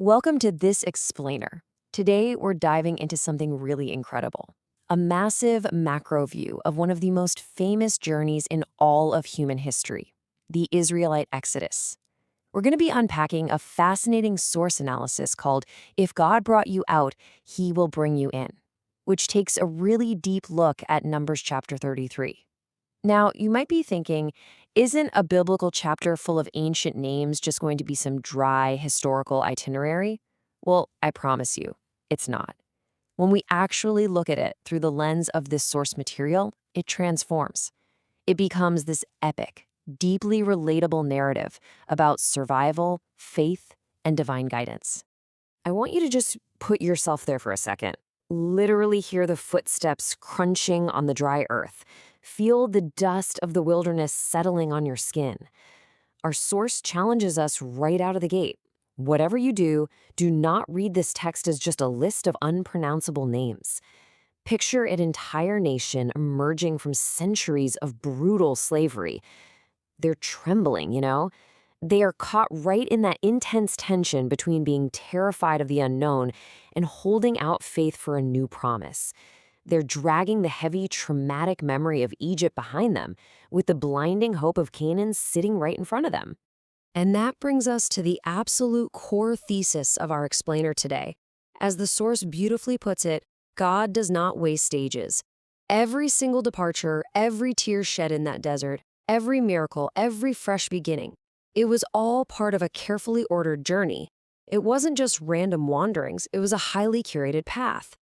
Welcome to This Explainer. Today, we're diving into something really incredible. A massive macro view of one of the most famous journeys in all of human history, the Israelite Exodus. We're going to be unpacking a fascinating source analysis called If God Brought You Out, He Will Bring You In, which takes a really deep look at Numbers chapter 33. Now, you might be thinking, isn't a biblical chapter full of ancient names just going to be some dry historical itinerary? Well, I promise you, it's not. When we actually look at it through the lens of this source material, it transforms. It becomes this epic, deeply relatable narrative about survival, faith, and divine guidance. I want you to just put yourself there for a second. Literally hear the footsteps crunching on the dry earth. Feel the dust of the wilderness settling on your skin. Our source challenges us right out of the gate. Whatever you do, do not read this text as just a list of unpronounceable names. Picture an entire nation emerging from centuries of brutal slavery. They're trembling, They are caught right in that intense tension between being terrified of the unknown and holding out faith for a new promise. They're dragging the heavy, traumatic memory of Egypt behind them, with the blinding hope of Canaan sitting right in front of them. And that brings us to the absolute core thesis of our explainer today. As the source beautifully puts it, God does not waste stages. Every single departure, every tear shed in that desert, every miracle, every fresh beginning, it was all part of a carefully ordered journey. It wasn't just random wanderings, it was a highly curated path.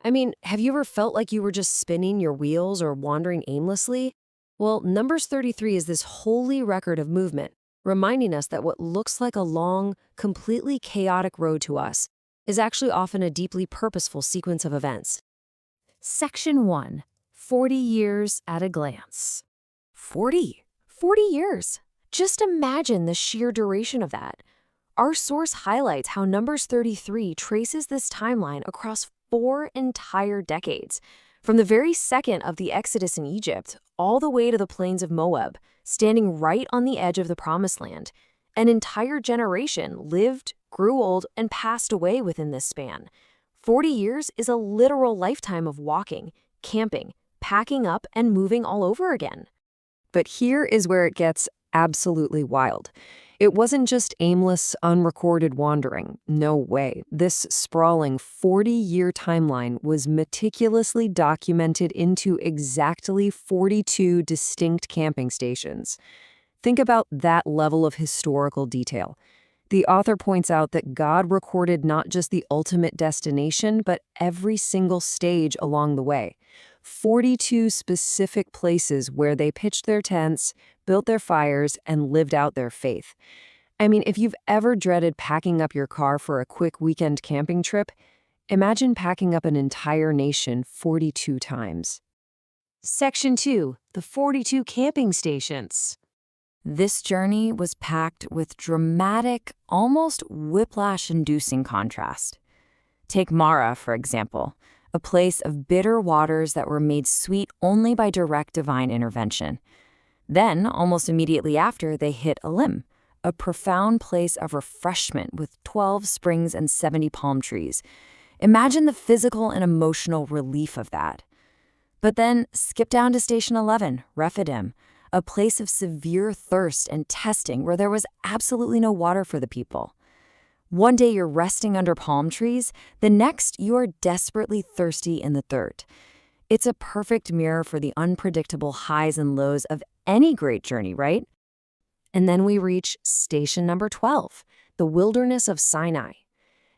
I mean, have you ever felt like you were just spinning your wheels or wandering aimlessly? Well, Numbers 33 is this holy record of movement, reminding us that what looks like a long, completely chaotic road to us is actually often a deeply purposeful sequence of events. Section 1. 40 years at a glance. 40 years. Just imagine the sheer duration of that. Our source highlights how Numbers 33 traces this timeline across 4 entire decades, from the very second of the Exodus in Egypt all the way to the plains of Moab, standing right on the edge of the Promised Land. An entire generation lived, grew old, and passed away within this span. 40 years is a literal lifetime of walking, camping, packing up, and moving all over again. But here is where it gets absolutely wild. It wasn't just aimless, unrecorded wandering. No way. This sprawling 40-year timeline was meticulously documented into exactly 42 distinct camping stations. Think about that level of historical detail. The author points out that God recorded not just the ultimate destination, but every single stage along the way. 42 specific places where they pitched their tents, built their fires, and lived out their faith. I mean, if you've ever dreaded packing up your car for a quick weekend camping trip, imagine packing up an entire nation 42 times. Section 2. The 42 camping stations. This journey was packed with dramatic, almost whiplash-inducing contrast. Take Mara, for example, a place of bitter waters that were made sweet only by direct divine intervention. Then, almost immediately after, they hit Elim, a profound place of refreshment with 12 springs and 70 palm trees. Imagine the physical and emotional relief of that. But then, skip down to Station 11, Rephidim, a place of severe thirst and testing where there was absolutely no water for the people. One day you're resting under palm trees, the next you are desperately thirsty in the dirt. It's a perfect mirror for the unpredictable highs and lows of any great journey, right? And then we reach station number 12, the wilderness of Sinai.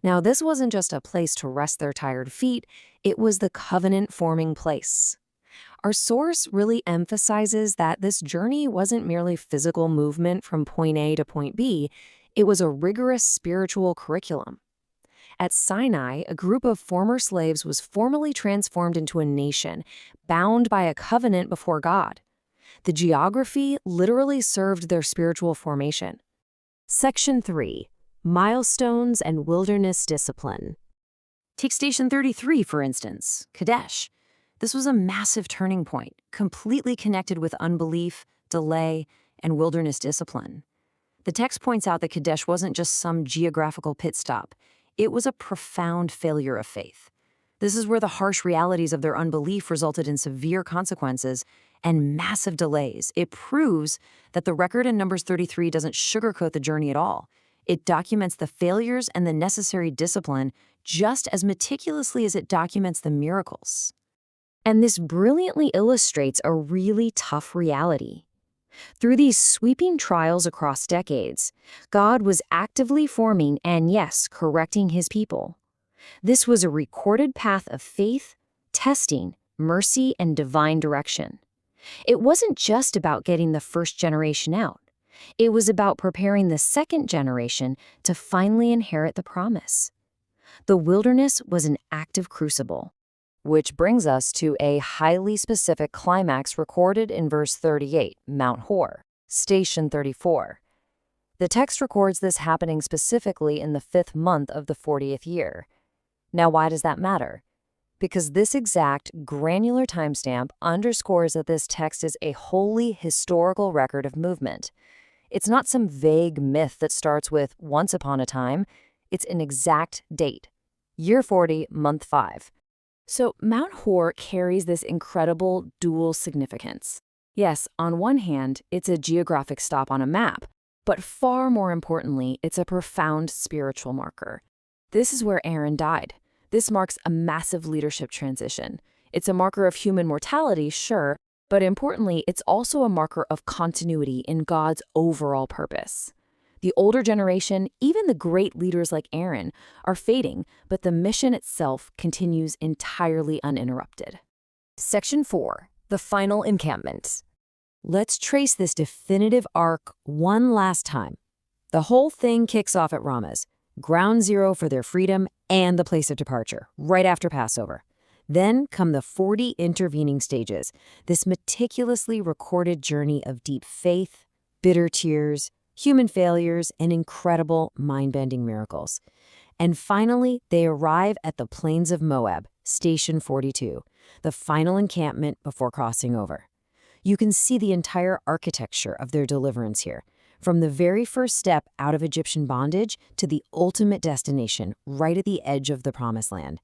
Now, this wasn't just a place to rest their tired feet, it was the covenant-forming place. Our source really emphasizes that this journey wasn't merely physical movement from point A to point B, it was a rigorous spiritual curriculum. At Sinai, a group of former slaves was formally transformed into a nation, bound by a covenant before God. The geography literally served their spiritual formation. Section 3. Milestones and Wilderness Discipline. Take Station 33, for instance, Kadesh. This was a massive turning point, completely connected with unbelief, delay, and wilderness discipline. The text points out that Kadesh wasn't just some geographical pit stop. It was a profound failure of faith. This is where the harsh realities of their unbelief resulted in severe consequences and massive delays. It proves that the record in Numbers 33 doesn't sugarcoat the journey at all. It documents the failures and the necessary discipline just as meticulously as it documents the miracles. And this brilliantly illustrates a really tough reality. Through these sweeping trials across decades, God was actively forming and, yes, correcting his people. This was a recorded path of faith, testing, mercy, and divine direction. It wasn't just about getting the first generation out. It was about preparing the second generation to finally inherit the promise. The wilderness was an active crucible. Which brings us to a highly specific climax recorded in verse 38, Mount Hor, Station 34. The text records this happening specifically in the 5th month of the 40th year. Now, why does that matter? Because this exact granular timestamp underscores that this text is a wholly historical record of movement. It's not some vague myth that starts with once upon a time. It's an exact date, year 40, month 5. So Mount Hor carries this incredible dual significance. Yes, on one hand, it's a geographic stop on a map, but far more importantly, it's a profound spiritual marker. This is where Aaron died. This marks a massive leadership transition. It's a marker of human mortality, sure, but importantly, it's also a marker of continuity in God's overall purpose. The older generation, even the great leaders like Aaron, are fading, but the mission itself continues entirely uninterrupted. Section 4. The final encampment. Let's trace this definitive arc one last time. The whole thing kicks off at Ramah's, ground zero for their freedom and the place of departure, right after Passover. Then come the 40 intervening stages, this meticulously recorded journey of deep faith, bitter tears, human failures, and incredible mind-bending miracles. And finally, they arrive at the plains of Moab, Station 42, the final encampment before crossing over. You can see the entire architecture of their deliverance here, from the very first step out of Egyptian bondage to the ultimate destination right at the edge of the Promised Land.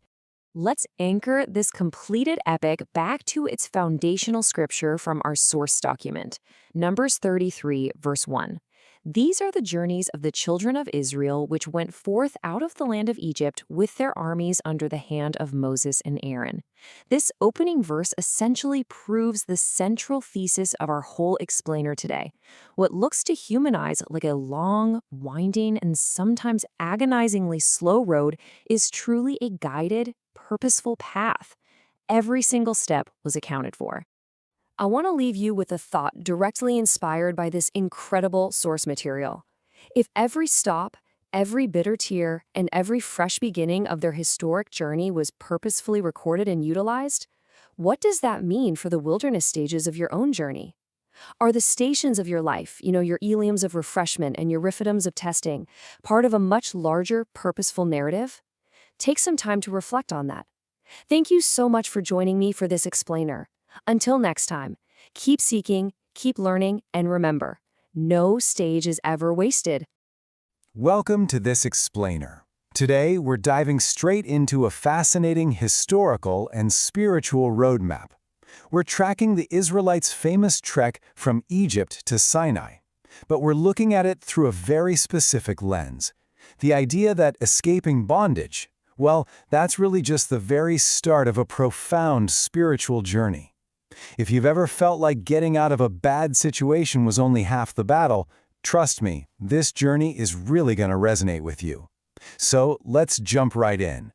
Let's anchor this completed epic back to its foundational scripture from our source document, Numbers 33, verse 1. These are the journeys of the children of Israel which went forth out of the land of Egypt with their armies under the hand of Moses and Aaron. This opening verse essentially proves the central thesis of our whole explainer today. What looks to human eyes like a long, winding, and sometimes agonizingly slow road is truly a guided, purposeful path. Every single step was accounted for. I want to leave you with a thought directly inspired by this incredible source material. If every stop, every bitter tear, and every fresh beginning of their historic journey was purposefully recorded and utilized, what does that mean for the wilderness stages of your own journey? Are the stations of your life, your Elims of refreshment and your Riphidims of testing, part of a much larger, purposeful narrative? Take some time to reflect on that. Thank you so much for joining me for this explainer. Until next time, keep seeking, keep learning, and remember, no stage is ever wasted. Welcome to this explainer. Today, we're diving straight into a fascinating historical and spiritual roadmap. We're tracking the Israelites' famous trek from Egypt to Sinai, but we're looking at it through a very specific lens. The idea that escaping bondage, well, that's really just the very start of a profound spiritual journey. If you've ever felt like getting out of a bad situation was only half the battle, trust me, this journey is really going to resonate with you. So let's jump right in.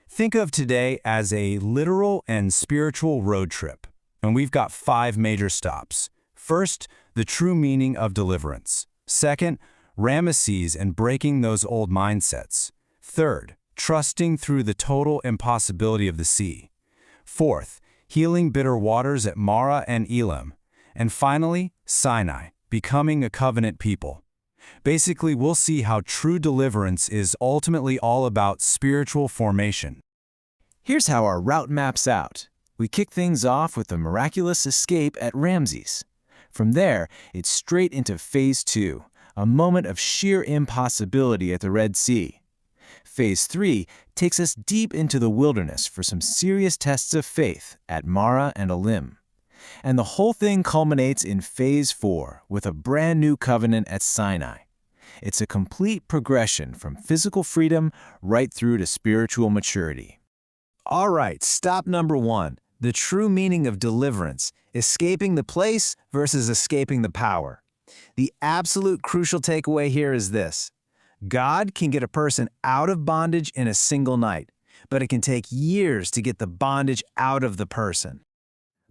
Think of today as a literal and spiritual road trip, and we've got 5 major stops. First, the true meaning of deliverance. Second, Ramesses and breaking those old mindsets. Third, trusting through the total impossibility of the sea. Fourth, healing bitter waters at Marah and Elim. And finally, Sinai, becoming a covenant people. Basically, we'll see how true deliverance is ultimately all about spiritual formation. Here's how our route maps out. We kick things off with the miraculous escape at Ramses. From there, it's straight into Phase 2, a moment of sheer impossibility at the Red Sea. Phase 3 takes us deep into the wilderness for some serious tests of faith at Mara and Elim. And the whole thing culminates in Phase 4 with a brand new covenant at Sinai. It's a complete progression from physical freedom right through to spiritual maturity. All right, stop number 1. The true meaning of deliverance, escaping the place versus escaping the power. The absolute crucial takeaway here is this. God can get a person out of bondage in a single night, but it can take years to get the bondage out of the person.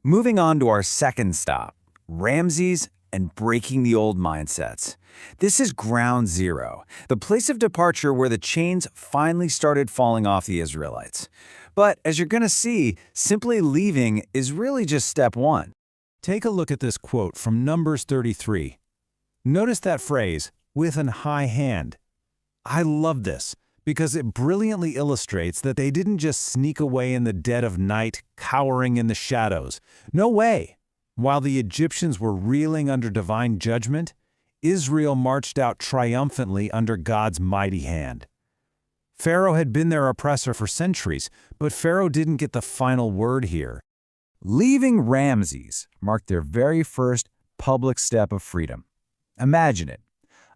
Moving on to our second stop, Ramses and breaking the old mindsets. This is ground zero, the place of departure where the chains finally started falling off the Israelites. But as you're going to see, simply leaving is really just step 1. Take a look at this quote from Numbers 33. Notice that phrase, with an high hand. I love this because it brilliantly illustrates that they didn't just sneak away in the dead of night, cowering in the shadows. No way! While the Egyptians were reeling under divine judgment, Israel marched out triumphantly under God's mighty hand. Pharaoh had been their oppressor for centuries, but Pharaoh didn't get the final word here. Leaving Ramses marked their very first public step of freedom. Imagine it,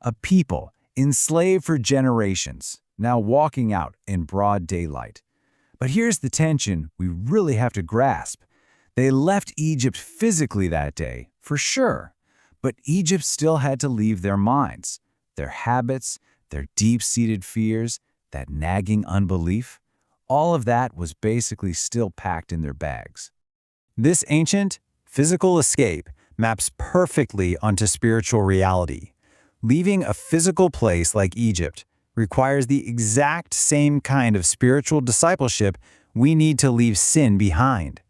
a people enslaved for generations, now walking out in broad daylight. But here's the tension we really have to grasp. They left Egypt physically that day, for sure, but Egypt still had to leave their minds, their habits, their deep-seated fears, that nagging unbelief. All of that was basically still packed in their bags. This ancient, physical escape maps perfectly onto spiritual reality. Leaving a physical place like Egypt requires the exact same kind of spiritual discipleship we need to leave sin behind.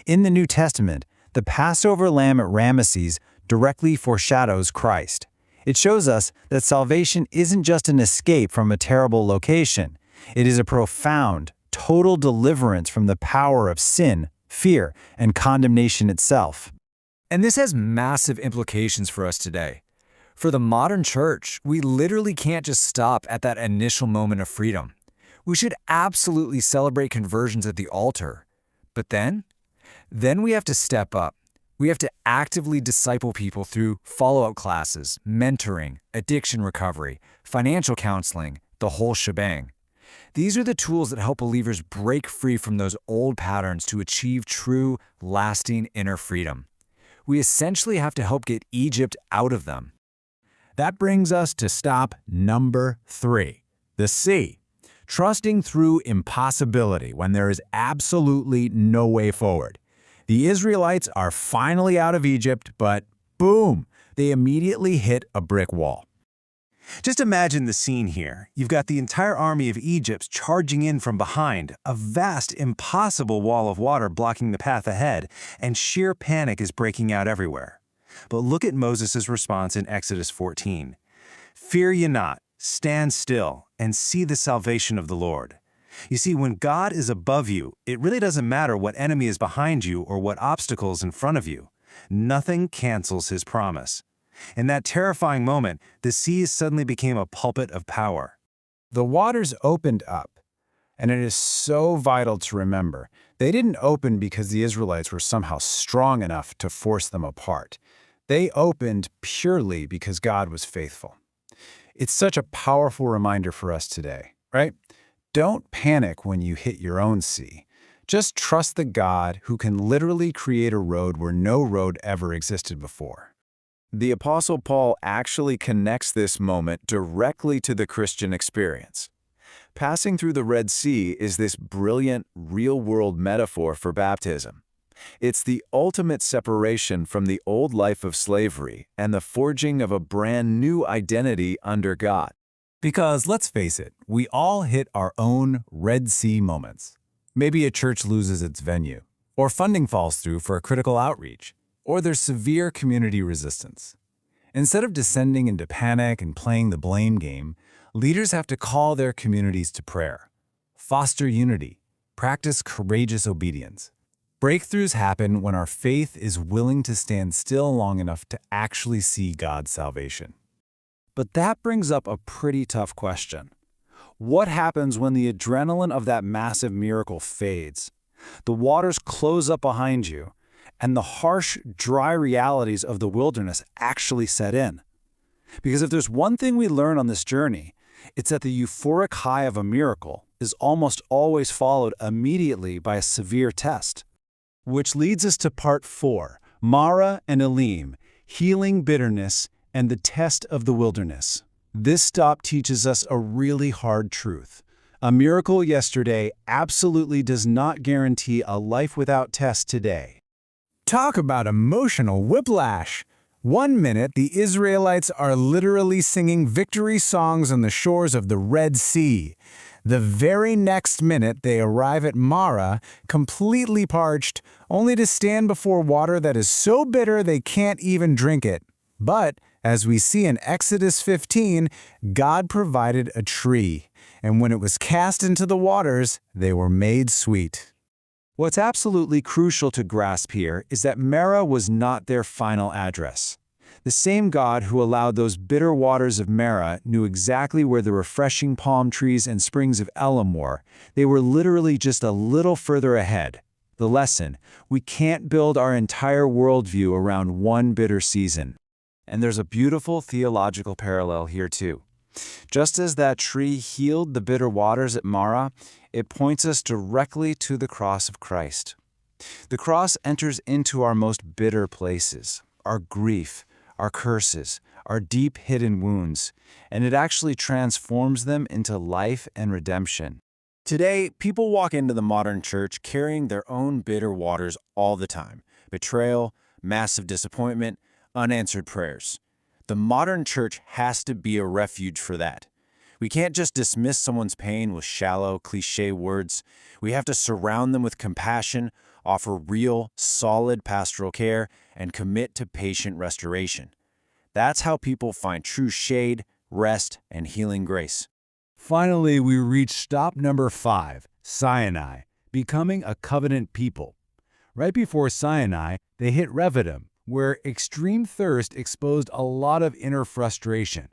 In the New Testament, the Passover lamb at Ramesses directly foreshadows Christ. It shows us that salvation isn't just an escape from a terrible location. It is a profound, total deliverance from the power of sin, fear, and condemnation itself. And this has massive implications for us today. For the modern church, we literally can't just stop at that initial moment of freedom. We should absolutely celebrate conversions at the altar. But then we have to step up. We have to actively disciple people through follow-up classes, mentoring, addiction recovery, financial counseling, the whole shebang. These are the tools that help believers break free from those old patterns to achieve true, lasting inner freedom. We essentially have to help get Egypt out of them. That brings us to stop number 3, the C. Trusting through impossibility when there is absolutely no way forward. The Israelites are finally out of Egypt, but boom, they immediately hit a brick wall. Just imagine the scene here. You've got the entire army of Egypt charging in from behind, a vast, impossible wall of water blocking the path ahead, and sheer panic is breaking out everywhere. But look at Moses' response in Exodus 14. Fear ye not, stand still, and see the salvation of the Lord. You see, when God is above you, it really doesn't matter what enemy is behind you or what obstacles in front of you. Nothing cancels his promise. In that terrifying moment, the seas suddenly became a pulpit of power. The waters opened up, and it is so vital to remember. They didn't open because the Israelites were somehow strong enough to force them apart. They opened purely because God was faithful. It's such a powerful reminder for us today, right? Don't panic when you hit your own sea. Just trust the God who can literally create a road where no road ever existed before. The Apostle Paul actually connects this moment directly to the Christian experience. Passing through the Red Sea is this brilliant, real-world metaphor for baptism. It's the ultimate separation from the old life of slavery and the forging of a brand new identity under God. Because let's face it, we all hit our own Red Sea moments. Maybe a church loses its venue, or funding falls through for a critical outreach, or there's severe community resistance. Instead of descending into panic and playing the blame game, leaders have to call their communities to prayer, foster unity, practice courageous obedience. Breakthroughs happen when our faith is willing to stand still long enough to actually see God's salvation. But that brings up a pretty tough question. What happens when the adrenaline of that massive miracle fades? The waters close up behind you, and the harsh, dry realities of the wilderness actually set in. Because if there's one thing we learn on this journey, it's that the euphoric high of a miracle is almost always followed immediately by a severe test. Which leads us to part 4, Mara and Elim, healing bitterness and the test of the wilderness. This stop teaches us a really hard truth. A miracle yesterday absolutely does not guarantee a life without test today. Talk about emotional whiplash. 1 minute, the Israelites are literally singing victory songs on the shores of the Red Sea. The very next minute, they arrive at Mara, completely parched, only to stand before water that is so bitter they can't even drink it. But, as we see in Exodus 15, God provided a tree, and when it was cast into the waters, they were made sweet. What's absolutely crucial to grasp here is that Mara was not their final address. The same God who allowed those bitter waters of Mara knew exactly where the refreshing palm trees and springs of Elim were. They were literally just a little further ahead. The lesson: we can't build our entire worldview around one bitter season. And there's a beautiful theological parallel here too. Just as that tree healed the bitter waters at Mara, it points us directly to the cross of Christ. The cross enters into our most bitter places, our grief, our curses, our deep hidden wounds, and it actually transforms them into life and redemption. Today, people walk into the modern church carrying their own bitter waters all the time: betrayal, massive disappointment, unanswered prayers. The modern church has to be a refuge for that. We can't just dismiss someone's pain with shallow, cliché words. We have to surround them with compassion, offer real, solid pastoral care, and commit to patient restoration. That's how people find true shade, rest, and healing grace. Finally, we reach stop number 5, Sinai, becoming a covenant people. Right before Sinai, they hit Rephidim, where extreme thirst exposed a lot of inner frustration.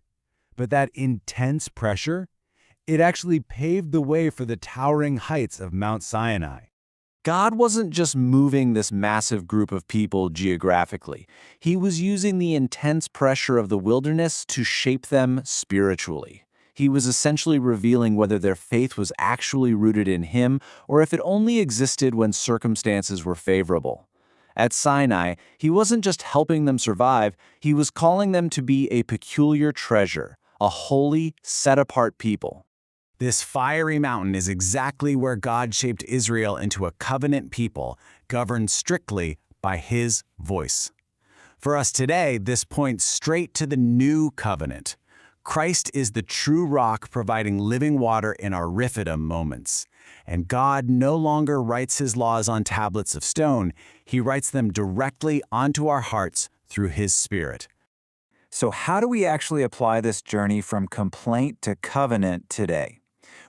But that intense pressure, it actually paved the way for the towering heights of Mount Sinai. God wasn't just moving this massive group of people geographically. He was using the intense pressure of the wilderness to shape them spiritually. He was essentially revealing whether their faith was actually rooted in Him or if it only existed when circumstances were favorable. At Sinai, He wasn't just helping them survive, He was calling them to be a peculiar treasure, a holy, set-apart people. This fiery mountain is exactly where God shaped Israel into a covenant people, governed strictly by His voice. For us today, this points straight to the new covenant. Christ is the true rock providing living water in our Rephidim moments. And God no longer writes His laws on tablets of stone. He writes them directly onto our hearts through His Spirit. So how do we actually apply this journey from complaint to covenant today?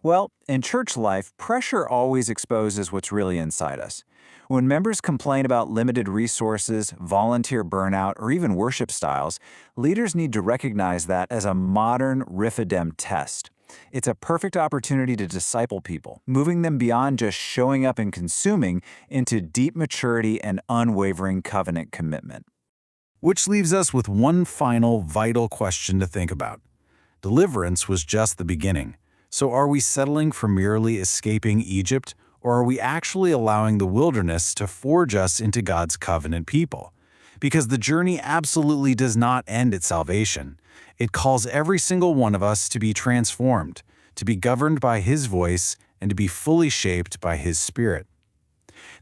Well, in church life, pressure always exposes what's really inside us. When members complain about limited resources, volunteer burnout, or even worship styles, leaders need to recognize that as a modern Rephidim test. It's a perfect opportunity to disciple people, moving them beyond just showing up and consuming into deep maturity and unwavering covenant commitment. Which leaves us with one final vital question to think about. Deliverance was just the beginning. So are we settling for merely escaping Egypt, or are we actually allowing the wilderness to forge us into God's covenant people? Because the journey absolutely does not end at salvation. It calls every single one of us to be transformed, to be governed by His voice, and to be fully shaped by His Spirit.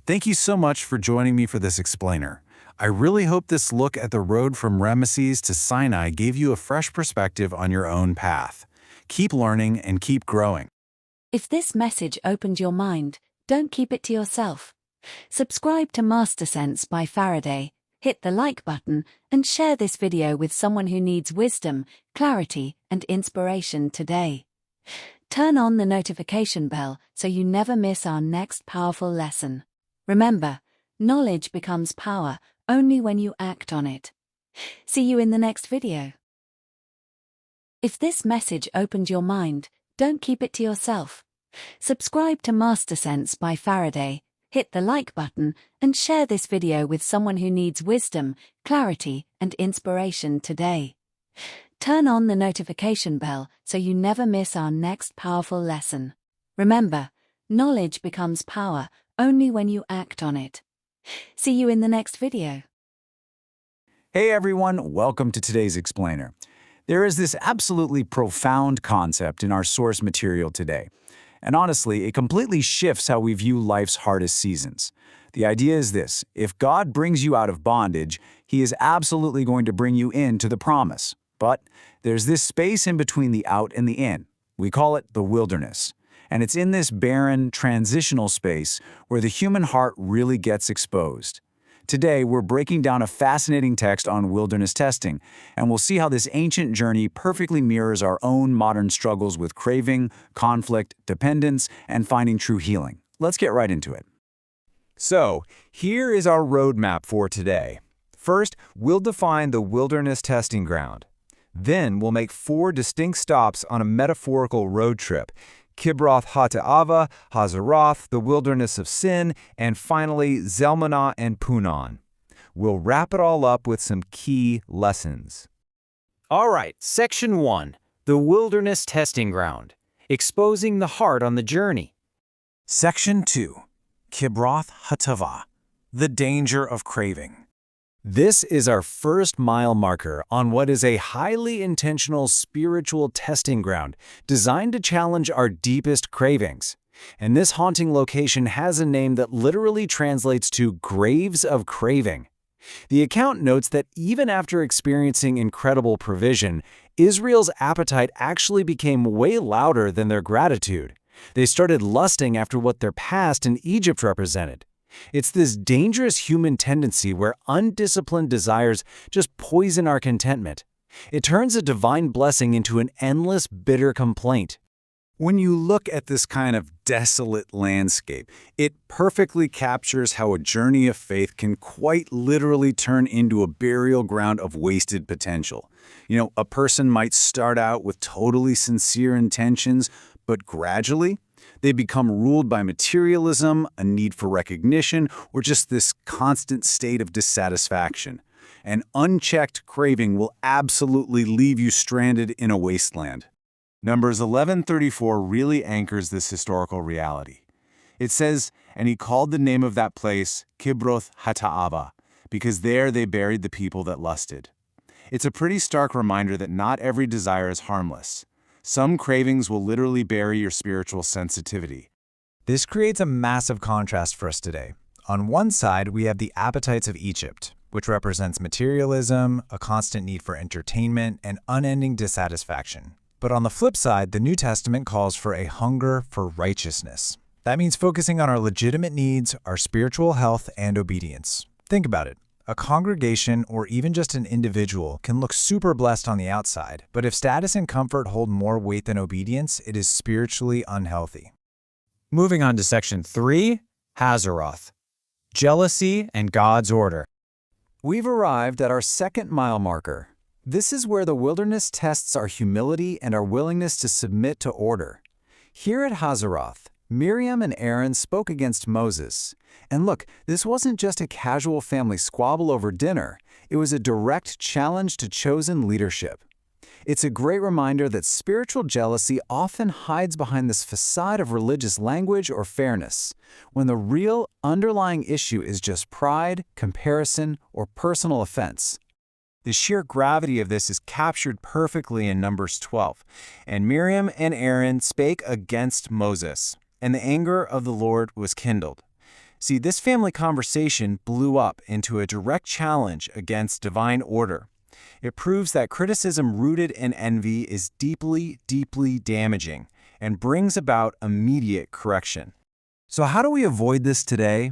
Thank you so much for joining me for this explainer. I really hope this look at the road from Ramesses to Sinai gave you a fresh perspective on your own path. Keep learning and keep growing. If this message opened your mind, don't keep it to yourself. Subscribe to Master Sense by Faraday, hit the like button, and share this video with someone who needs wisdom, clarity, and inspiration today. Turn on the notification bell so you never miss our next powerful lesson. Remember, knowledge becomes power only when you act on it. See you in the next video. If this message opened your mind, don't keep it to yourself. Subscribe to MasterSense by Faraday, hit the like button, and share this video with someone who needs wisdom, clarity, and inspiration today. Turn on the notification bell so you never miss our next powerful lesson. Remember, knowledge becomes power only when you act on it. See you in the next video. Hey everyone, welcome to today's explainer. There is this absolutely profound concept in our source material today. And honestly, it completely shifts how we view life's hardest seasons. The idea is this: if God brings you out of bondage, He is absolutely going to bring you into the promise. But there's this space in between the out and the in. We call it the wilderness. And it's in this barren, transitional space where the human heart really gets exposed. Today, we're breaking down a fascinating text on wilderness testing, and we'll see how this ancient journey perfectly mirrors our own modern struggles with craving, conflict, dependence, and finding true healing. Let's get right into it. So, here is our roadmap for today. First, we'll define the wilderness testing ground. Then, we'll make 4 distinct stops on a metaphorical road trip: Kibroth Hattaava, Hazeroth, the wilderness of sin, and finally Zalmunna and Punon. We'll wrap it all up with some key lessons. All right, Section 1, the wilderness testing ground, exposing the heart on the journey. Section 2, Kibroth Hattaava, the danger of craving. This is our first mile marker on what is a highly intentional spiritual testing ground designed to challenge our deepest cravings. And this haunting location has a name that literally translates to Graves of Craving. The account notes that even after experiencing incredible provision, Israel's appetite actually became way louder than their gratitude. They started lusting after what their past in Egypt represented. It's this dangerous human tendency where undisciplined desires just poison our contentment. It turns a divine blessing into an endless, bitter complaint. When you look at this kind of desolate landscape, it perfectly captures how a journey of faith can quite literally turn into a burial ground of wasted potential. A person might start out with totally sincere intentions, but gradually, they become ruled by materialism, a need for recognition, or just this constant state of dissatisfaction. An unchecked craving will absolutely leave you stranded in a wasteland. Numbers 1134 really anchors this historical reality. It says, "And he called the name of that place Kibroth Hattaava, because there they buried the people that lusted." It's a pretty stark reminder that not every desire is harmless. Some cravings will literally bury your spiritual sensitivity. This creates a massive contrast for us today. On one side, we have the appetites of Egypt, which represents materialism, a constant need for entertainment, and unending dissatisfaction. But on the flip side, the New Testament calls for a hunger for righteousness. That means focusing on our legitimate needs, our spiritual health, and obedience. Think about it. A congregation, or even just an individual, can look super blessed on the outside, but if status and comfort hold more weight than obedience, it is spiritually unhealthy. Moving on to Section 3, Hazeroth, jealousy and God's order. We've arrived at our second mile marker. This is where the wilderness tests our humility and our willingness to submit to order. Here at Hazeroth, Miriam and Aaron spoke against Moses. And look, this wasn't just a casual family squabble over dinner. It was a direct challenge to chosen leadership. It's a great reminder that spiritual jealousy often hides behind this facade of religious language or fairness, when the real underlying issue is just pride, comparison, or personal offense. The sheer gravity of this is captured perfectly in Numbers 12. "And Miriam and Aaron spake against Moses, and the anger of the Lord was kindled." See, this family conversation blew up into a direct challenge against divine order. It proves that criticism rooted in envy is deeply, deeply damaging and brings about immediate correction. So how do we avoid this today?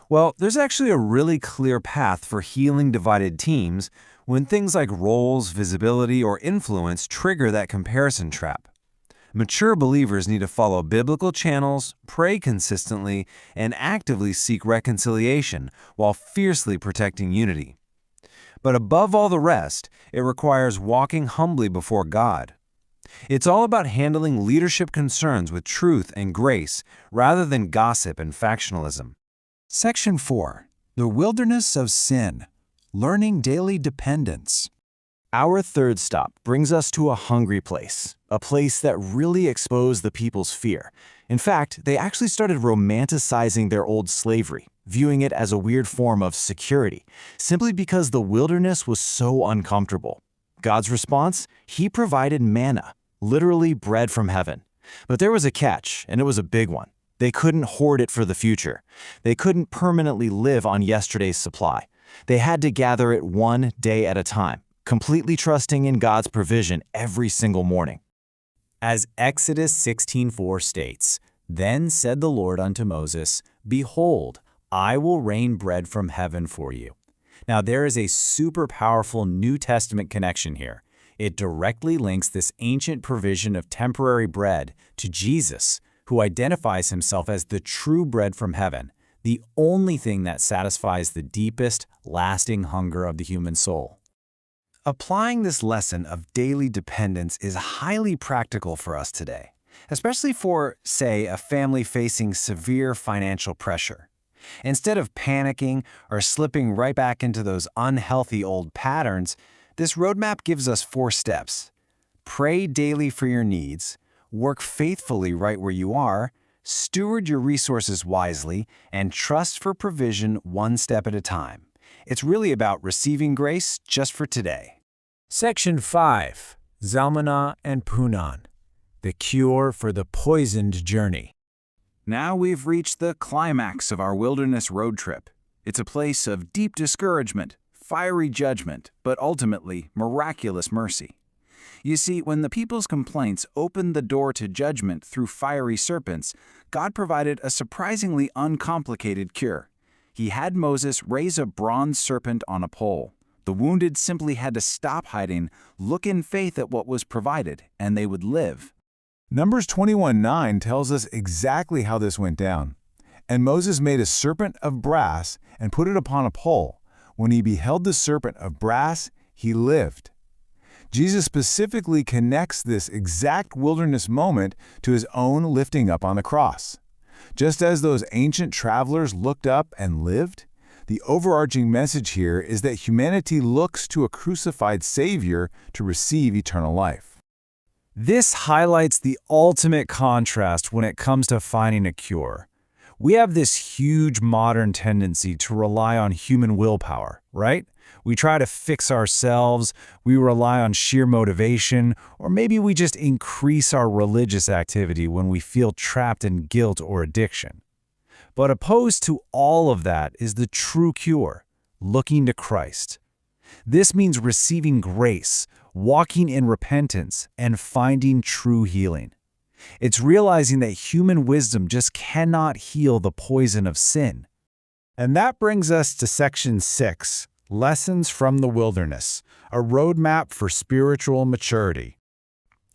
Well, there's actually a really clear path for healing divided teams when things like roles, visibility, or influence trigger that comparison trap. Mature believers need to follow biblical channels, pray consistently, and actively seek reconciliation while fiercely protecting unity. But above all the rest, it requires walking humbly before God. It's all about handling leadership concerns with truth and grace rather than gossip and factionalism. Section 4. The Wilderness of Sin. Learning Daily Dependence. Our third stop brings us to a hungry place, a place that really exposed the people's fear. In fact, they actually started romanticizing their old slavery, viewing it as a weird form of security, simply because the wilderness was so uncomfortable. God's response? He provided manna, literally bread from heaven. But there was a catch, and it was a big one. They couldn't hoard it for the future. They couldn't permanently live on yesterday's supply. They had to gather it one day at a time, completely trusting in God's provision every single morning. As Exodus 16:4 states, "Then said the Lord unto Moses, Behold, I will rain bread from heaven for you." Now there is a super powerful New Testament connection here. It directly links this ancient provision of temporary bread to Jesus, who identifies himself as the true bread from heaven, the only thing that satisfies the deepest, lasting hunger of the human soul. Applying this lesson of daily dependence is highly practical for us today, especially for, say, a family facing severe financial pressure. Instead of panicking or slipping right back into those unhealthy old patterns, this roadmap gives us 4 steps. Pray daily for your needs, work faithfully right where you are, steward your resources wisely, and trust for provision one step at a time. It's really about receiving grace just for today. Section 5. Zalmunna and Punan. The Cure for the Poisoned Journey. Now we've reached the climax of our wilderness road trip. It's a place of deep discouragement, fiery judgment, but ultimately miraculous mercy. You see, when the people's complaints opened the door to judgment through fiery serpents, God provided a surprisingly uncomplicated cure. He had Moses raise a bronze serpent on a pole. The wounded simply had to stop hiding, look in faith at what was provided, and they would live. Numbers 21:9 tells us exactly how this went down. And Moses made a serpent of brass and put it upon a pole. When he beheld the serpent of brass, he lived. Jesus specifically connects this exact wilderness moment to his own lifting up on the cross. Just as those ancient travelers looked up and lived, the overarching message here is that humanity looks to a crucified Savior to receive eternal life. This highlights the ultimate contrast when it comes to finding a cure. We have this huge modern tendency to rely on human willpower, right? We try to fix ourselves, we rely on sheer motivation, or maybe we just increase our religious activity when we feel trapped in guilt or addiction. But opposed to all of that is the true cure, looking to Christ. This means receiving grace, walking in repentance, and finding true healing. It's realizing that human wisdom just cannot heal the poison of sin. And that brings us to Section 6, Lessons from the Wilderness, a roadmap for spiritual maturity.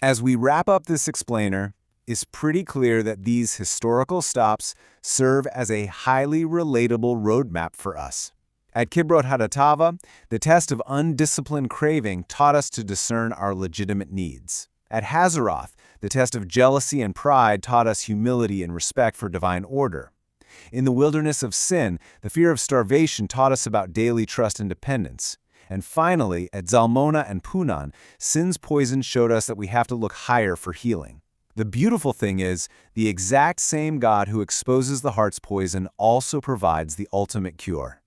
As we wrap up this explainer, it's pretty clear that these historical stops serve as a highly relatable roadmap for us. At Kibrot Hadatava, the test of undisciplined craving taught us to discern our legitimate needs. At Hazeroth, the test of jealousy and pride taught us humility and respect for divine order. In the wilderness of sin, the fear of starvation taught us about daily trust and dependence. And finally, at Zalmunna and Punan, sin's poison showed us that we have to look higher for healing. The beautiful thing is, the exact same God who exposes the heart's poison also provides the ultimate cure.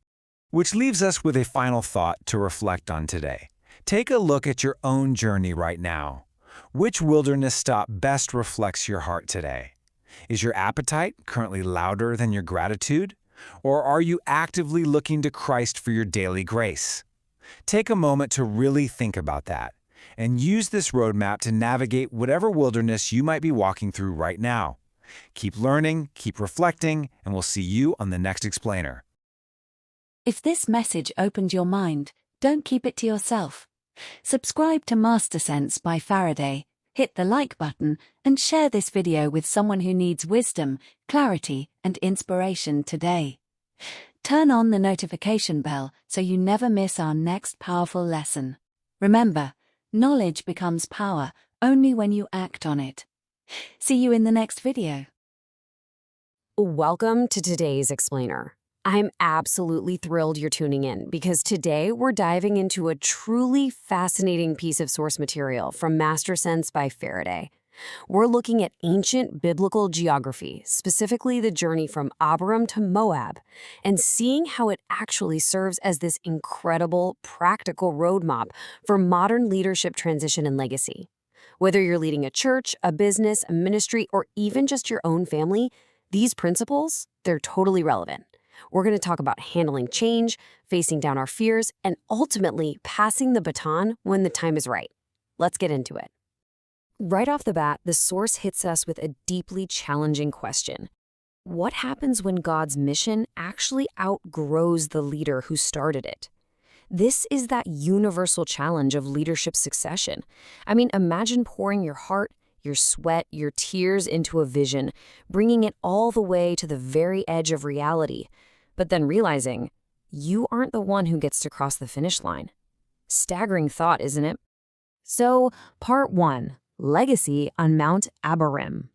Which leaves us with a final thought to reflect on today. Take a look at your own journey right now. Which wilderness stop best reflects your heart today? Is your appetite currently louder than your gratitude? Or are you actively looking to Christ for your daily grace? Take a moment to really think about that, and use this roadmap to navigate whatever wilderness you might be walking through right now. Keep learning, keep reflecting, and we'll see you on the next explainer. If this message opened your mind, don't keep it to yourself. Subscribe to MasterSense by Faraday, hit the like button, and share this video with someone who needs wisdom, clarity, and inspiration today. Turn on the notification bell so you never miss our next powerful lesson. Remember, Knowledge becomes power only when you act on it. See you in the next video. Welcome to today's Explainer. I'm absolutely thrilled you're tuning in because today we're diving into a truly fascinating piece of source material from MasterSense by Faraday. We're looking at ancient biblical geography, specifically the journey from Abiram to Moab, and seeing how it actually serves as this incredible, practical roadmap for modern leadership transition and legacy. Whether you're leading a church, a business, a ministry, or even just your own family, these principles, they're totally relevant. We're going to talk about handling change, facing down our fears, and ultimately passing the baton when the time is right. Let's get into it. Right off the bat, the source hits us with a deeply challenging question. What happens when God's mission actually outgrows the leader who started it? This is that universal challenge of leadership succession. I mean, imagine pouring your heart, your sweat, your tears into a vision, bringing it all the way to the very edge of reality, but then realizing you aren't the one who gets to cross the finish line. Staggering thought, isn't it? So, part 1. Legacy on Mount Abiram.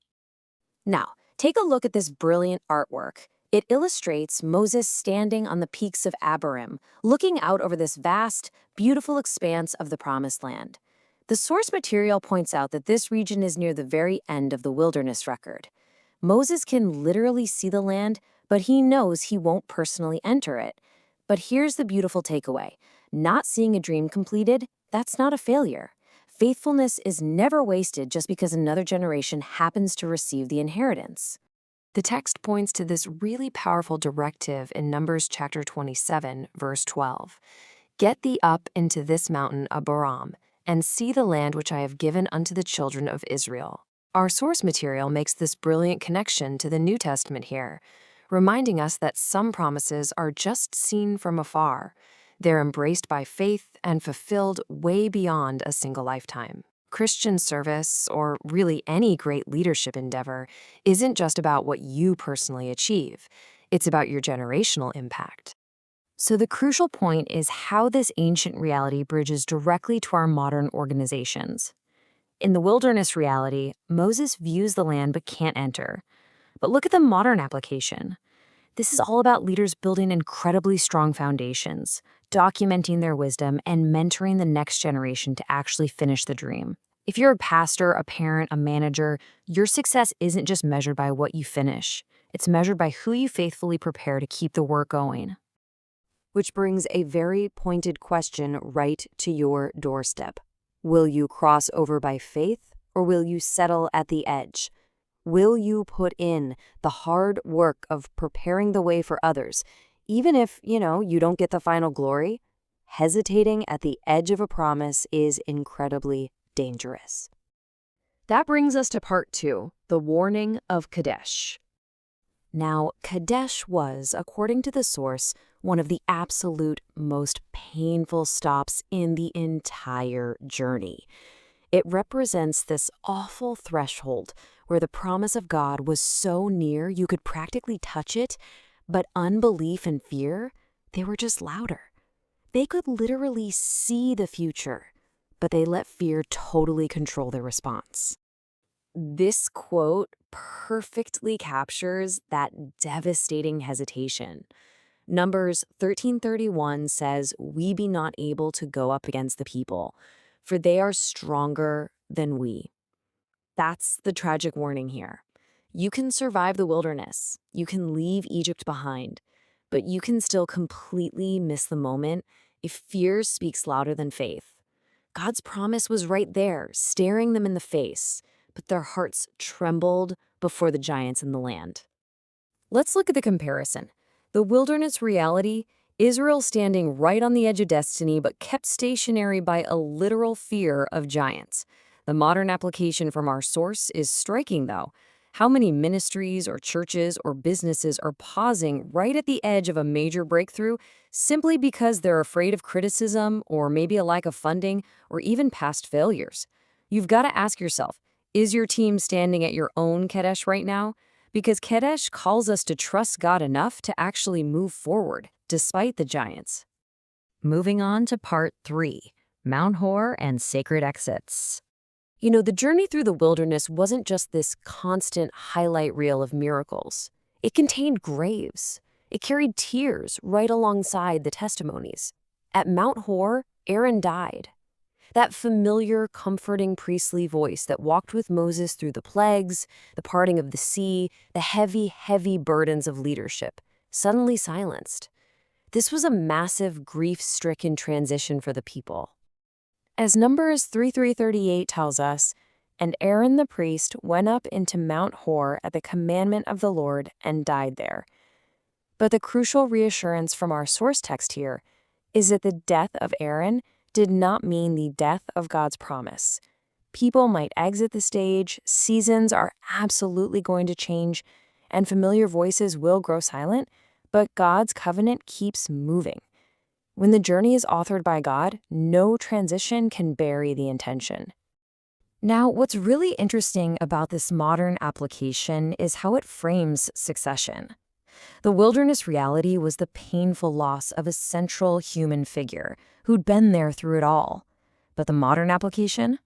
Now, take a look at this brilliant artwork. It illustrates Moses standing on the peaks of Abiram, looking out over this vast, beautiful expanse of the Promised Land. The source material points out that this region is near the very end of the wilderness record. Moses can literally see the land, but he knows he won't personally enter it. But here's the beautiful takeaway. Not seeing a dream completed, that's not a failure. Faithfulness is never wasted just because another generation happens to receive the inheritance. The text points to this really powerful directive in Numbers chapter 27, verse 12. Get thee up into this mountain Abiram, and see the land which I have given unto the children of Israel. Our source material makes this brilliant connection to the New Testament here, reminding us that some promises are just seen from afar. They're embraced by faith and fulfilled way beyond a single lifetime. Christian service, or really any great leadership endeavor, isn't just about what you personally achieve. It's about your generational impact. So the crucial point is how this ancient reality bridges directly to our modern organizations. In the wilderness reality, Moses views the land but can't enter. But look at the modern application. This is all about leaders building incredibly strong foundations, documenting their wisdom, and mentoring the next generation to actually finish the dream. If you're a pastor, a parent, a manager, your success isn't just measured by what you finish. It's measured by who you faithfully prepare to keep the work going. Which brings a very pointed question right to your doorstep. Will you cross over by faith, or will you settle at the edge? Will you put in the hard work of preparing the way for others, even if, you don't get the final glory? Hesitating at the edge of a promise is incredibly dangerous. That brings us to part 2, the warning of Kadesh. Now, Kadesh was, according to the source, one of the absolute most painful stops in the entire journey. It represents this awful threshold where the promise of God was so near you could practically touch it, but unbelief and fear, they were just louder. They could literally see the future, but they let fear totally control their response. This quote perfectly captures that devastating hesitation. Numbers 13:31 says, "We be not able to go up against the people, for they are stronger than we." That's the tragic warning here. You can survive the wilderness, you can leave Egypt behind, but you can still completely miss the moment if fear speaks louder than faith. God's promise was right there, staring them in the face, but their hearts trembled before the giants in the land. Let's look at the comparison. The wilderness reality, Israel standing right on the edge of destiny but kept stationary by a literal fear of giants. The modern application from our source is striking, though. How many ministries or churches or businesses are pausing right at the edge of a major breakthrough simply because they're afraid of criticism or maybe a lack of funding or even past failures? You've got to ask yourself, is your team standing at your own Kadesh right now? Because Kadesh calls us to trust God enough to actually move forward, despite the giants. Moving on to part 3, Mount Hor and sacred exits. You know, the journey through the wilderness wasn't just this constant highlight reel of miracles. It contained graves. It carried tears right alongside the testimonies. At Mount Hor, Aaron died. That familiar, comforting priestly voice that walked with Moses through the plagues, the parting of the sea, the heavy, heavy burdens of leadership, suddenly silenced. This was a massive, grief-stricken transition for the people. As Numbers 3:38 tells us, "And Aaron the priest went up into Mount Hor at the commandment of the Lord and died there." But the crucial reassurance from our source text here is that the death of Aaron did not mean the death of God's promise. People might exit the stage, seasons are absolutely going to change, and familiar voices will grow silent, but God's covenant keeps moving. When the journey is authored by God, no transition can bury the intention. Now, what's really interesting about this modern application is how it frames succession. The wilderness reality was the painful loss of a central human figure who'd been there through it all. But the modern application?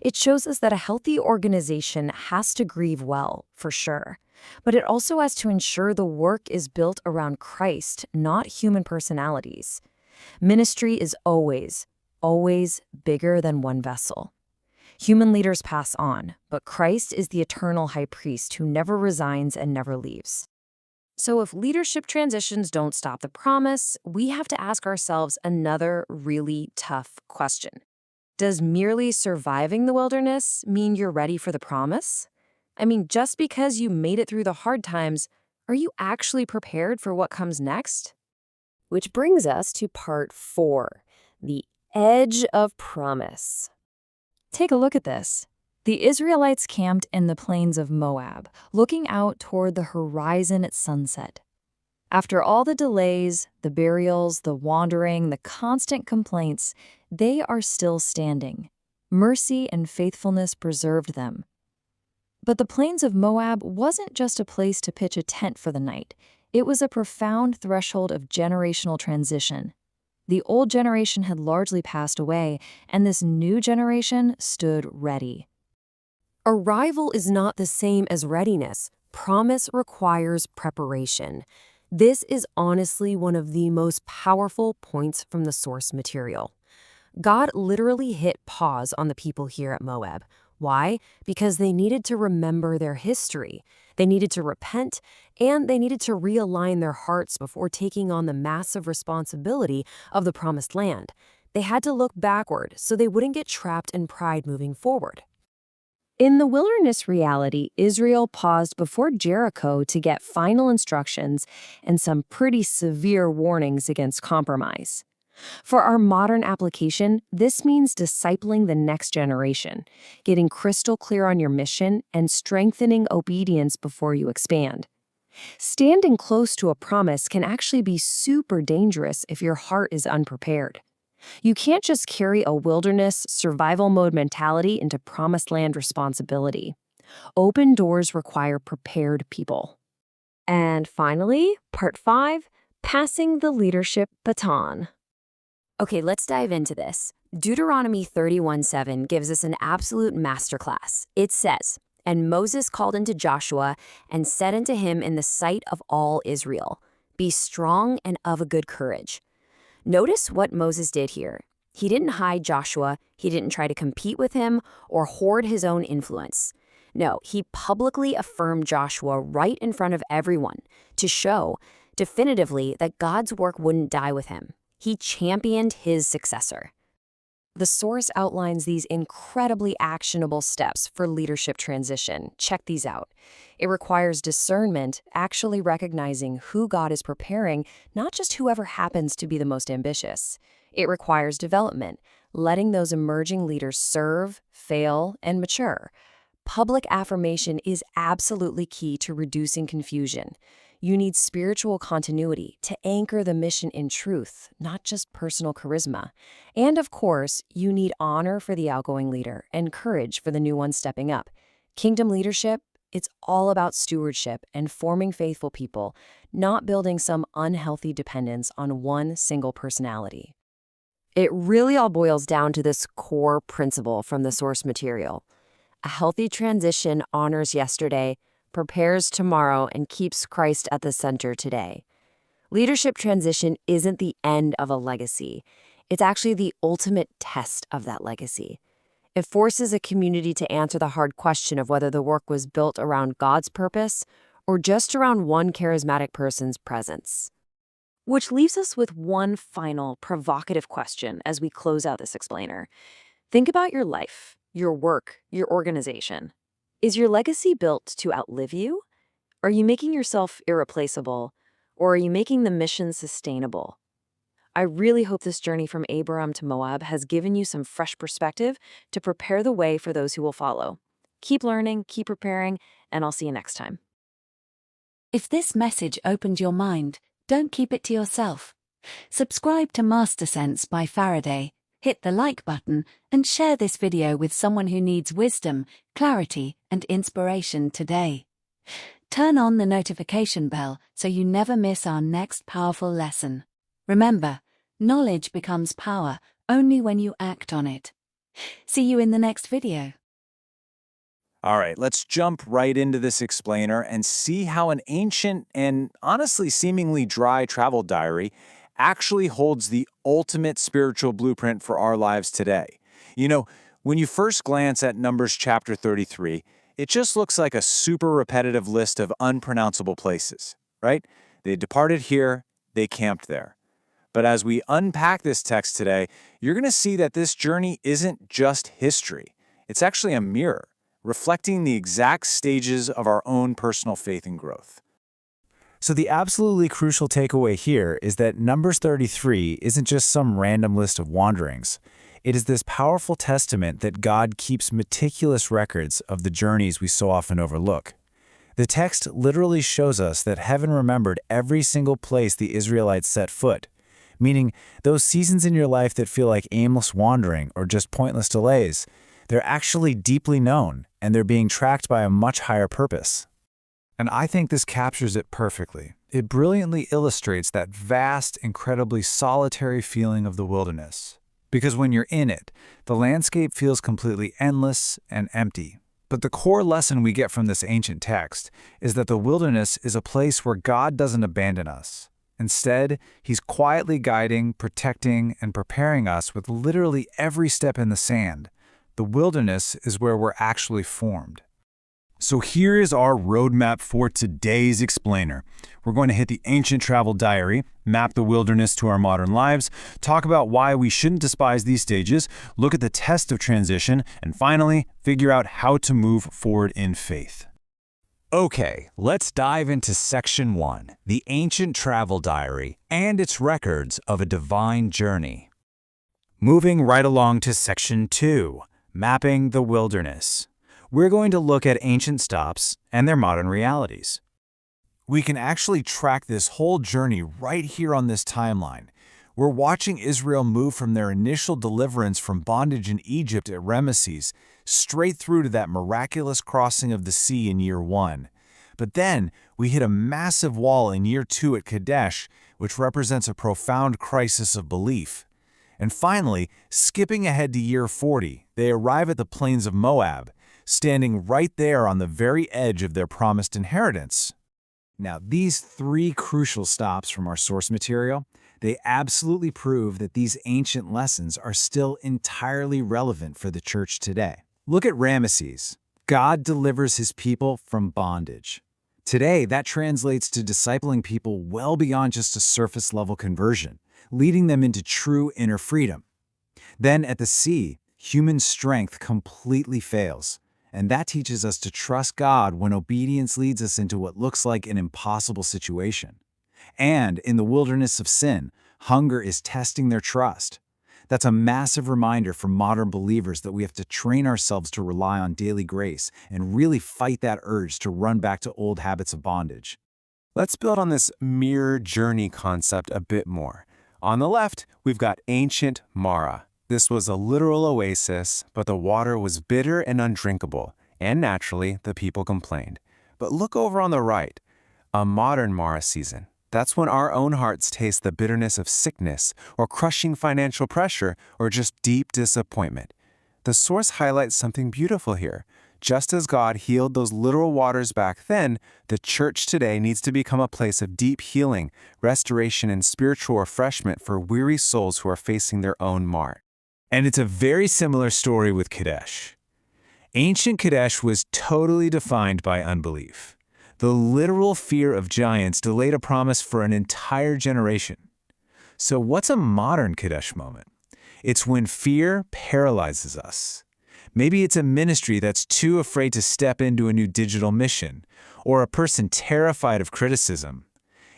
It shows us that a healthy organization has to grieve well, for sure. But it also has to ensure the work is built around Christ, not human personalities. Ministry is always, always bigger than one vessel. Human leaders pass on, but Christ is the eternal high priest who never resigns and never leaves. So if leadership transitions don't stop the promise, we have to ask ourselves another really tough question. Does merely surviving the wilderness mean you're ready for the promise? I mean, just because you made it through the hard times, are you actually prepared for what comes next? Which brings us to part 4, the edge of promise. Take a look at this. The Israelites camped in the plains of Moab, looking out toward the horizon at sunset. After all the delays, the burials, the wandering, the constant complaints, they are still standing. Mercy and faithfulness preserved them. But the plains of Moab wasn't just a place to pitch a tent for the night. It was a profound threshold of generational transition. The old generation had largely passed away, and this new generation stood ready. Arrival is not the same as readiness. Promise requires preparation. This is honestly one of the most powerful points from the source material. God literally hit pause on the people here at Moab. Why? Because they needed to remember their history. They needed to repent, and they needed to realign their hearts before taking on the massive responsibility of the promised land. They had to look backward so they wouldn't get trapped in pride moving forward. In the wilderness reality, Israel paused before Jericho to get final instructions and some pretty severe warnings against compromise. For our modern application, this means discipling the next generation, getting crystal clear on your mission, and strengthening obedience before you expand. Standing close to a promise can actually be super dangerous if your heart is unprepared. You can't just carry a wilderness, survival mode mentality into promised land responsibility. Open doors require prepared people. And finally, part 5, passing the leadership baton. Okay, let's dive into this. Deuteronomy 31:7 gives us an absolute masterclass. It says, "And Moses called unto Joshua and said unto him in the sight of all Israel, Be strong and of a good courage." Notice what Moses did here. He didn't hide Joshua, he didn't try to compete with him or hoard his own influence. No, he publicly affirmed Joshua right in front of everyone to show definitively that God's work wouldn't die with him. He championed his successor. The source outlines these incredibly actionable steps for leadership transition. Check these out. It requires discernment, actually recognizing who God is preparing, not just whoever happens to be the most ambitious. It requires development, letting those emerging leaders serve, fail, and mature. Public affirmation is absolutely key to reducing confusion. You need spiritual continuity to anchor the mission in truth, not just personal charisma. And of course, you need honor for the outgoing leader and courage for the new one stepping up. Kingdom leadership, it's all about stewardship and forming faithful people, not building some unhealthy dependence on one single personality. It really all boils down to this core principle from the source material. A healthy transition honors yesterday, prepares tomorrow, and keeps Christ at the center today. Leadership transition isn't the end of a legacy. It's actually the ultimate test of that legacy. It forces a community to answer the hard question of whether the work was built around God's purpose or just around one charismatic person's presence. Which leaves us with one final provocative question as we close out this explainer. Think about your life, your work, your organization. Is your legacy built to outlive you? Are you making yourself irreplaceable? Or are you making the mission sustainable? I really hope this journey from Abraham to Moab has given you some fresh perspective to prepare the way for those who will follow. Keep learning, keep preparing, and I'll see you next time. If this message opened your mind, don't keep it to yourself. Subscribe to Master Sense by Faraday, hit the like button, and share this video with someone who needs wisdom, clarity, and inspiration today. Turn on the notification bell so you never miss our next powerful lesson. Remember, knowledge becomes power only when you act on it. See you in the next video. All right, let's jump right into this explainer and see how an ancient and honestly seemingly dry travel diary actually holds the ultimate spiritual blueprint for our lives today. You know, when you first glance at Numbers chapter 33, it just looks like a super repetitive list of unpronounceable places, right? They departed here, they camped there. But as we unpack this text today, you're going to see that this journey isn't just history. It's actually a mirror, reflecting the exact stages of our own personal faith and growth. So the absolutely crucial takeaway here is that Numbers 33 isn't just some random list of wanderings. It is this powerful testament that God keeps meticulous records of the journeys we so often overlook. The text literally shows us that heaven remembered every single place the Israelites set foot, meaning those seasons in your life that feel like aimless wandering or just pointless delays, they're actually deeply known, and they're being tracked by a much higher purpose. And I think this captures it perfectly. It brilliantly illustrates that vast, incredibly solitary feeling of the wilderness. Because when you're in it, the landscape feels completely endless and empty. But the core lesson we get from this ancient text is that the wilderness is a place where God doesn't abandon us. Instead, He's quietly guiding, protecting, and preparing us with literally every step in the sand. The wilderness is where we're actually formed. So here is our roadmap for today's explainer. We're going to hit the ancient travel diary, map the wilderness to our modern lives, talk about why we shouldn't despise these stages, look at the test of transition, and finally, figure out how to move forward in faith. Okay, let's dive into Section 1, the ancient travel diary and its records of a divine journey. Moving right along to Section 2, mapping the wilderness. We're going to look at ancient stops and their modern realities. We can actually track this whole journey right here on this timeline. We're watching Israel move from their initial deliverance from bondage in Egypt at Ramesses straight through to that miraculous crossing of the sea in year 1. But then we hit a massive wall in year 2 at Kadesh, which represents a profound crisis of belief. And finally, skipping ahead to year 40, they arrive at the plains of Moab, standing right there on the very edge of their promised inheritance. Now, these 3 crucial stops from our source material, they absolutely prove that these ancient lessons are still entirely relevant for the church today. Look at Ramesses. God delivers His people from bondage. Today, that translates to discipling people well beyond just a surface-level conversion, leading them into true inner freedom. Then at the sea, human strength completely fails. And that teaches us to trust God when obedience leads us into what looks like an impossible situation. And in the wilderness of sin, hunger is testing their trust. That's a massive reminder for modern believers that we have to train ourselves to rely on daily grace and really fight that urge to run back to old habits of bondage. Let's build on this mirror journey concept a bit more. On the left, we've got ancient Mara. This was a literal oasis, but the water was bitter and undrinkable, and naturally, the people complained. But look over on the right, a modern Mara season. That's when our own hearts taste the bitterness of sickness, or crushing financial pressure, or just deep disappointment. The source highlights something beautiful here. Just as God healed those literal waters back then, the church today needs to become a place of deep healing, restoration, and spiritual refreshment for weary souls who are facing their own mart. And it's a very similar story with Kadesh. Ancient Kadesh was totally defined by unbelief. The literal fear of giants delayed a promise for an entire generation. So what's a modern Kadesh moment? It's when fear paralyzes us. Maybe it's a ministry that's too afraid to step into a new digital mission, or a person terrified of criticism.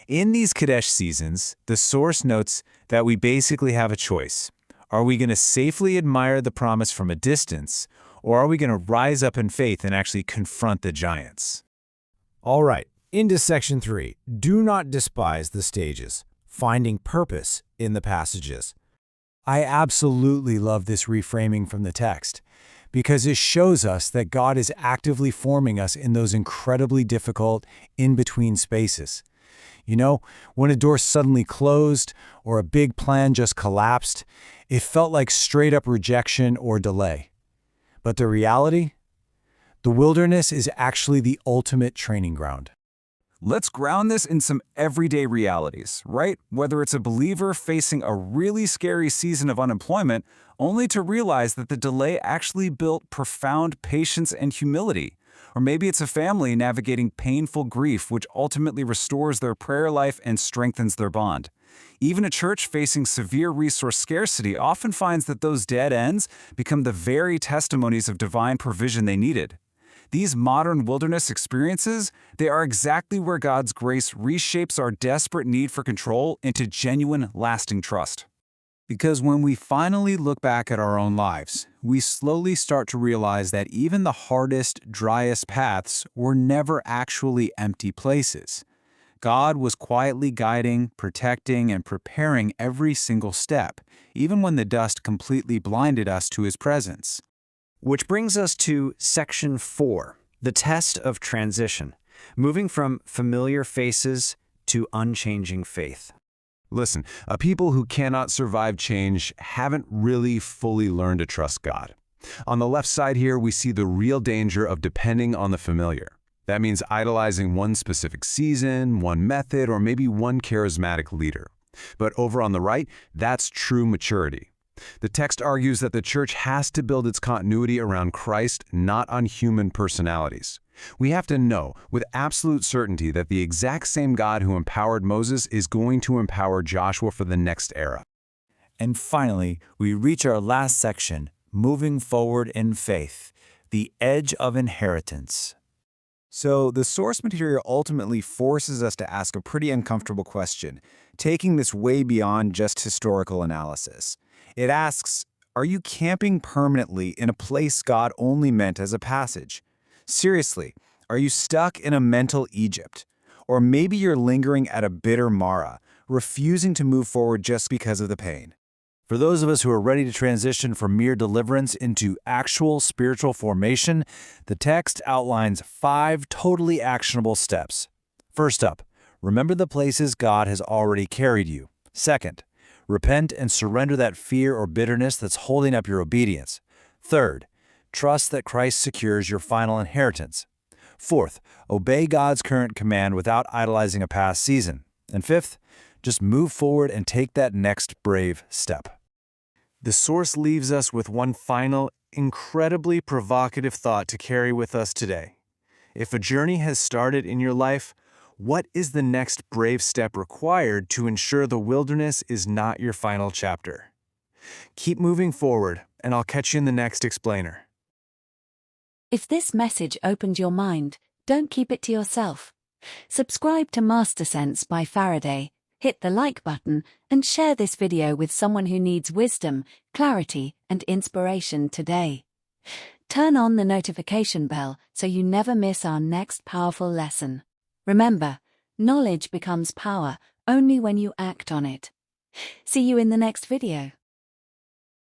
In these Kadesh seasons, the source notes that we basically have a choice. Are we going to safely admire the promise from a distance, or are we going to rise up in faith and actually confront the giants? All right, into section 3. Do not despise the stages. Finding purpose in the passages. I absolutely love this reframing from the text, because it shows us that God is actively forming us in those incredibly difficult in-between spaces. You know, when a door suddenly closed or a big plan just collapsed, it felt like straight-up rejection or delay. But the reality? The wilderness is actually the ultimate training ground. Let's ground this in some everyday realities, right? Whether it's a believer facing a really scary season of unemployment, only to realize that the delay actually built profound patience and humility. Or maybe it's a family navigating painful grief, which ultimately restores their prayer life and strengthens their bond. Even a church facing severe resource scarcity often finds that those dead ends become the very testimonies of divine provision they needed. These modern wilderness experiences, they are exactly where God's grace reshapes our desperate need for control into genuine, lasting trust. Because when we finally look back at our own lives, we slowly start to realize that even the hardest, driest paths were never actually empty places. God was quietly guiding, protecting, and preparing every single step, even when the dust completely blinded us to His presence. Which brings us to section 4, the test of transition, moving from familiar faces to unchanging faith. Listen, a people who cannot survive change haven't really fully learned to trust God. On the left side here, we see the real danger of depending on the familiar. That means idolizing one specific season, one method, or maybe one charismatic leader. But over on the right, that's true maturity. The text argues that the church has to build its continuity around Christ, not on human personalities. We have to know with absolute certainty that the exact same God who empowered Moses is going to empower Joshua for the next era. And finally, we reach our last section, moving forward in faith, the edge of inheritance. So the source material ultimately forces us to ask a pretty uncomfortable question, taking this way beyond just historical analysis. It asks, are you camping permanently in a place God only meant as a passage? Seriously, are you stuck in a mental Egypt? Or maybe you're lingering at a bitter Mara, refusing to move forward just because of the pain. For those of us who are ready to transition from mere deliverance into actual spiritual formation, the text outlines 5 totally actionable steps. First up, remember the places God has already carried you. Second, repent and surrender that fear or bitterness that's holding up your obedience. Third, trust that Christ secures your final inheritance. Fourth, obey God's current command without idolizing a past season. And fifth, just move forward and take that next brave step. The source leaves us with one final, incredibly provocative thought to carry with us today. If a journey has started in your life, what is the next brave step required to ensure the wilderness is not your final chapter? Keep moving forward, and I'll catch you in the next explainer. If this message opened your mind, don't keep it to yourself. Subscribe to MasterSense by Faraday, hit the like button, and share this video with someone who needs wisdom, clarity, and inspiration today. Turn on the notification bell so you never miss our next powerful lesson. Remember, knowledge becomes power only when you act on it. See you in the next video.